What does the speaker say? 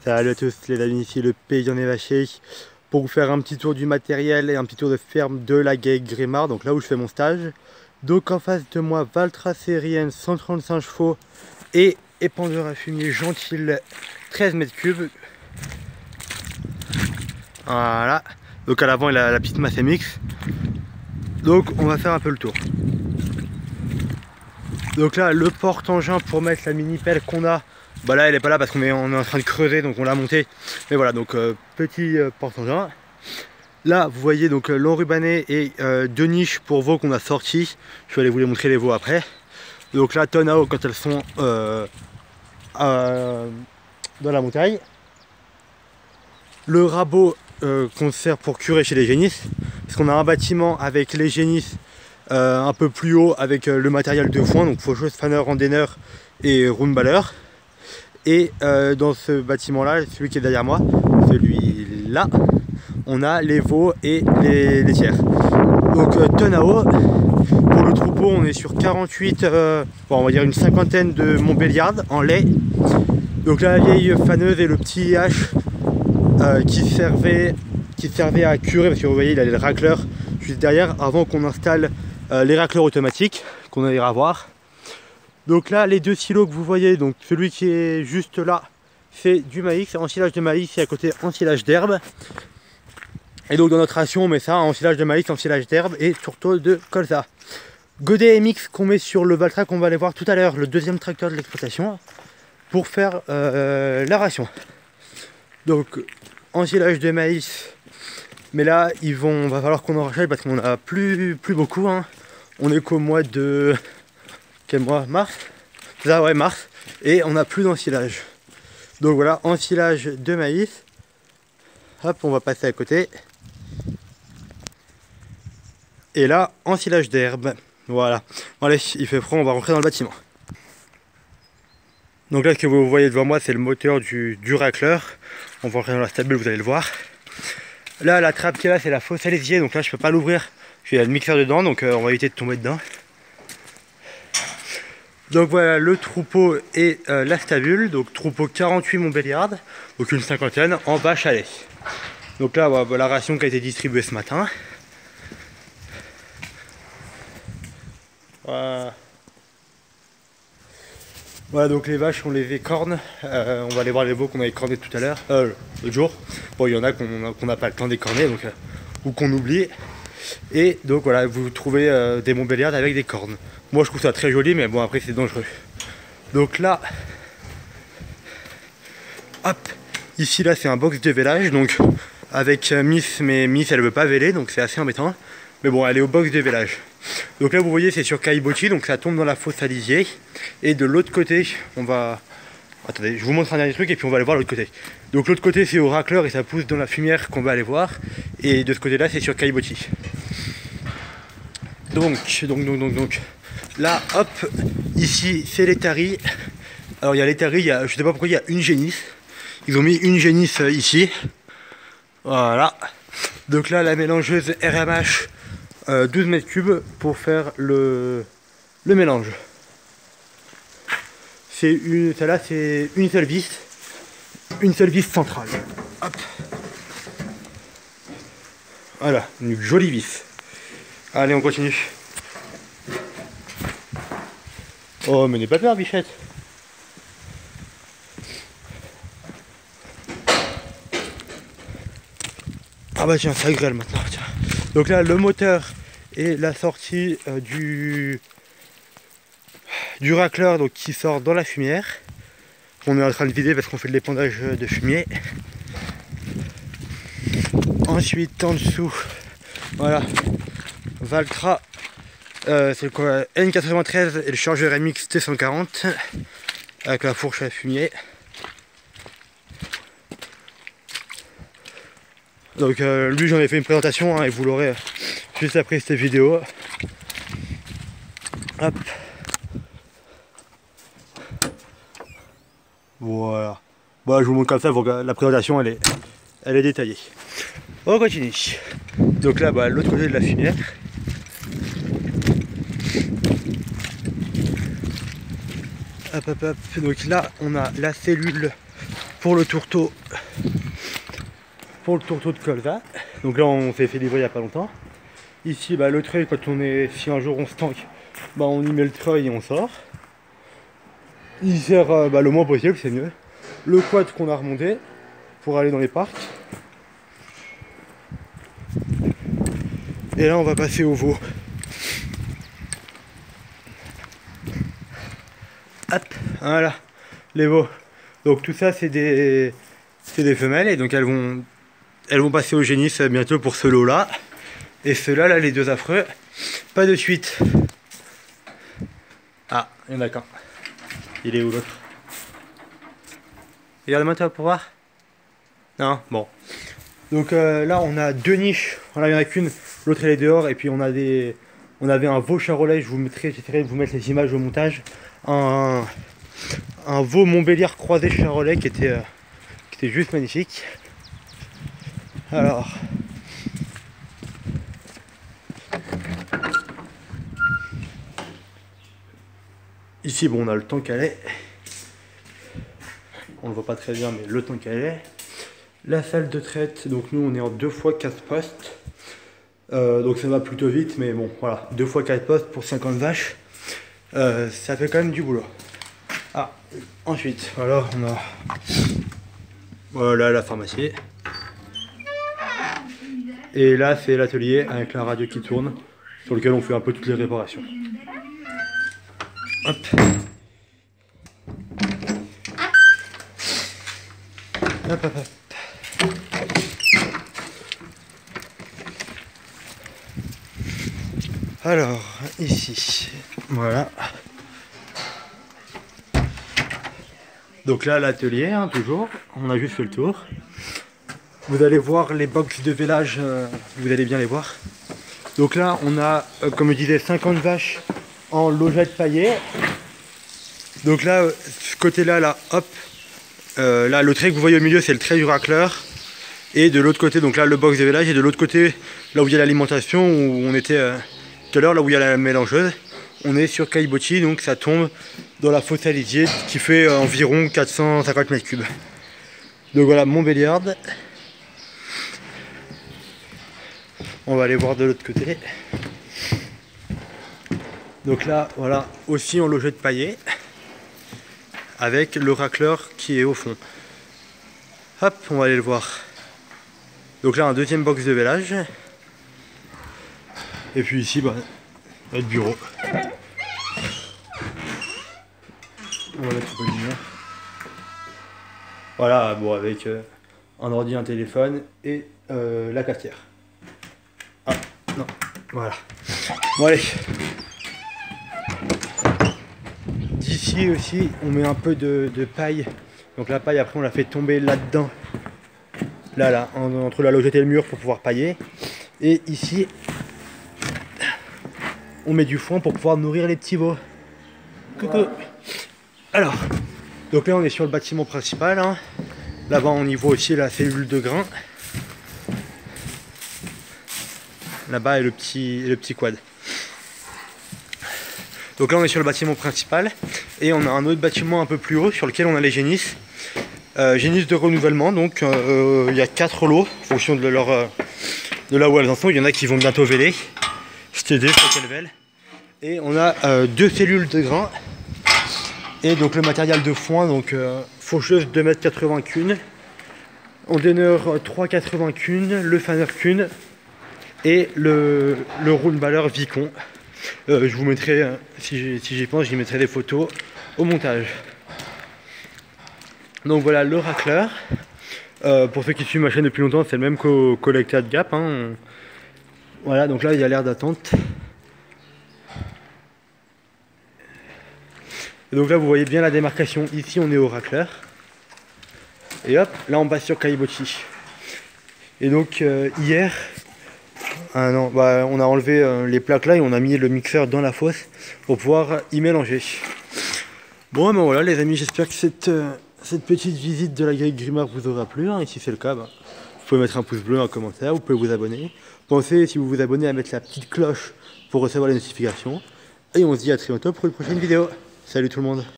Salut à tous les amis, ici le Paysan des Vachers pour vous faire un petit tour du matériel et un petit tour de ferme de la GAEC Grémar, donc là où je fais mon stage. Donc en face de moi, Valtra Sérienne 135 chevaux et épandeur à fumier Gentil 13 mètres cubes. Voilà, donc à l'avant il a la petite masse MX. Donc on va faire un peu le tour. Donc là le porte-engin pour mettre la mini pelle qu'on a, bah là elle est pas là parce qu'on est en train de creuser, donc on l'a monté. Mais voilà, donc petit porte-engin. Là vous voyez donc l'enrubanné et deux niches pour veaux qu'on a sortis. Je vais aller vous les montrer les veaux après. Donc là tonne à eau quand elles sont dans la montagne. Le rabot qu'on sert pour curer chez les génisses, parce qu'on a un bâtiment avec les génisses un peu plus haut avec le matériel de foin, donc faucheuse, fanner, randonneur et roundballer. Et dans ce bâtiment là, celui qui est derrière moi, celui-là, on a les veaux et les laitières. Donc tonne à eau. Pour le troupeau on est sur 48, bon, on va dire une cinquantaine de Montbéliarde en lait. Donc la vieille faneuse et le petit H qui servait à curer, parce que vous voyez il a le racleur juste derrière avant qu'on installe les racleurs automatiques qu'on ira voir. Donc là les deux silos que vous voyez, donc celui qui est juste là c'est du maïs, ensilage de maïs et à côté ensilage d'herbe. Et donc dans notre ration on met ça, ensilage de maïs, ensilage d'herbe et tourteau de colza. Godet MX qu'on met sur le Valtra qu'on va aller voir tout à l'heure, le deuxième tracteur de l'exploitation, pour faire la ration. Donc ensilage de maïs, mais là va falloir qu'on en rachète parce qu'on a plus beaucoup, hein. On est qu'au mois de... quel mois? Mars? C'est ça, ouais, mars. Et on n'a plus d'ensilage. Donc voilà, ensilage de maïs. Hop, on va passer à côté. Et là, ensilage d'herbe. Voilà. Bon, allez, il fait froid, on va rentrer dans le bâtiment. Donc là, ce que vous voyez devant moi, c'est le moteur du racleur. On va rentrer dans la stabule, vous allez le voir. Là, la trappe qui est là, c'est la fosse à lessivier. Donc là, je peux pas l'ouvrir. Il y a le mixeur dedans, donc on va éviter de tomber dedans. Donc voilà le troupeau et la stabule. Donc troupeau 48 Montbéliarde, donc une cinquantaine en vache à lait. Donc là, voilà, la ration qui a été distribuée ce matin. Voilà, donc les vaches on les écorne. On va aller voir les veaux qu'on a écornés tout à l'heure, l'autre jour. Bon, il y en a qu'on n'a pas le temps d'écorner, donc ou qu'on oublie. Et donc voilà, vous trouvez des Montbéliardes avec des cornes. Moi je trouve ça très joli, mais bon après c'est dangereux. Donc là, hop, ici là c'est un box de vélage, donc avec Miss, mais Miss elle veut pas véler, donc c'est assez embêtant. Mais bon, elle est au box de vélage. Donc là vous voyez c'est sur caillebotis, donc ça tombe dans la fosse à lisier. Et de l'autre côté, on va... Attendez, je vous montre un dernier truc et puis on va aller voir l'autre côté. Donc l'autre côté c'est au racleur et ça pousse dans la fumière qu'on va aller voir. Et de ce côté là c'est sur caillebotis. Donc là hop, ici c'est les taris. Alors il y a les taris, je sais pas pourquoi il y a une génisse. Ils ont mis une génisse ici. Voilà. Donc là la mélangeuse RMH 12 mètres cubes pour faire le mélange. Celle-là c'est une seule vis centrale. Hop. Voilà, une jolie vis. Allez, on continue. Oh, mais n'aie pas peur, bichette. Ah bah tiens, ça grêle maintenant. Tiens. Donc là, le moteur et la sortie du racleur, donc qui sort dans la fumière. On est en train de vider parce qu'on fait de l'épandage de fumier. Ensuite, en dessous, voilà. Valtra, c'est quoi, N93 et le chargeur MX T140 avec la fourche à fumier. Donc lui j'en ai fait une présentation, hein, et vous l'aurez juste après cette vidéo. Hop. Voilà. Bon, je vous montre comme ça, la présentation elle est détaillée. On continue. Donc là, bah, l'autre côté de la fumière. Hop hop hop. Donc là on a la cellule pour le tourteau de colza. Donc là on s'est fait livrer il n'y a pas longtemps. Ici le treuil, quand on est, si un jour on se tank, on y met le treuil et on sort. Il sert le moins possible, c'est mieux. Le quad qu'on a remonté pour aller dans les parcs. Et là on va passer au veau. Hop, voilà, les veaux. Donc tout ça c'est des femelles et donc elles vont passer au génisse bientôt pour ce lot là. Et ceux-là, là, les deux affreux, pas de suite. Ah, il y en a qu'un. Il est où l'autre? Regarde-moi toi pour voir. Non, bon. Donc là, on a deux niches. Voilà, il n'y en a qu'une, l'autre elle est dehors. Et puis on avait un veau charolais. J'essaierai de vous mettre les images au montage. Un veau Montbéliard croisé charolais qui était juste magnifique. Alors. Ici, bon, on a le temps qu'elle est. On le voit pas très bien, mais le temps qu'elle est. La salle de traite, donc nous on est en 2 x 4 postes. Donc ça va plutôt vite, mais bon, voilà, 2 x 4 postes pour 50 vaches. Ça fait quand même du boulot. Ah, ensuite, alors on a. Voilà la pharmacie. Et là, c'est l'atelier avec la radio qui tourne, sur lequel on fait un peu toutes les réparations. Hop. Hop, hop, hop. Alors, ici, voilà. Donc là, l'atelier, hein, toujours, on a juste fait le tour. Vous allez voir les box de vélage, vous allez bien les voir. Donc là, on a, comme je disais, 50 vaches en logette paillée. Donc là, ce côté-là, là, hop, là, le trait que vous voyez au milieu, c'est le trait du racleur. Et de l'autre côté, donc là, le box de vélage. Et de l'autre côté, là où il y a l'alimentation, où on était tout à l'heure, là où il y a la mélangeuse, on est sur caillebotis, donc ça tombe dans la fosse à lisier qui fait environ 450 mètres cubes. Donc voilà, Montbéliard. On va aller voir de l'autre côté. Donc là, voilà, aussi en logette paillée, avec le racleur qui est au fond. Hop, on va aller le voir. Donc là, un deuxième box de vélage. Et puis ici, notre bureau. On va mettre un peu de lumière. Voilà, bon, avec un ordi, un téléphone et la cafetière. Ah, non, voilà. Bon, allez. D'ici aussi, on met un peu de paille. Donc la paille, après, on la fait tomber là-dedans. Là, entre la logette et le mur pour pouvoir pailler. Et ici, on met du foin pour pouvoir nourrir les petits veaux. Coucou. Alors, donc là, on est sur le bâtiment principal. Hein. Là-bas, on y voit aussi la cellule de grain. Là-bas est le petit quad. Donc là on est sur le bâtiment principal et on a un autre bâtiment un peu plus haut sur lequel on a les génisses. Génisses de renouvellement, donc il y a 4 lots en fonction de là où elles en sont. Il y en a qui vont bientôt véler. STD, faut qu'elles vèlent. Et on a 2 cellules de grain. Et donc le matériel de foin, donc faucheuse 2,80 m qu'une, ondonneur 3,80 m qu'une, le faneur qu'une. Et le roule-balleur Vicon. Je vous mettrai, si j'y pense, j'y mettrai des photos au montage. Donc voilà le racleur. Pour ceux qui suivent ma chaîne depuis longtemps, c'est le même qu'au Collecta de Gap. Hein. Voilà, donc là il y a l'air d'attente. Et donc là vous voyez bien la démarcation. Ici on est au racleur. Et hop, là on passe sur caillebotis. Et donc hier. Ah non, on a enlevé les plaques là et on a mis le mixeur dans la fosse pour pouvoir y mélanger. Bon, ben voilà les amis, j'espère que cette petite visite de la grille Grimard vous aura plu. Hein. Et si c'est le cas, vous pouvez mettre un pouce bleu, un commentaire, vous pouvez vous abonner. Pensez, si vous vous abonnez, à mettre la petite cloche pour recevoir les notifications. Et on se dit à très bientôt pour une prochaine vidéo. Salut tout le monde.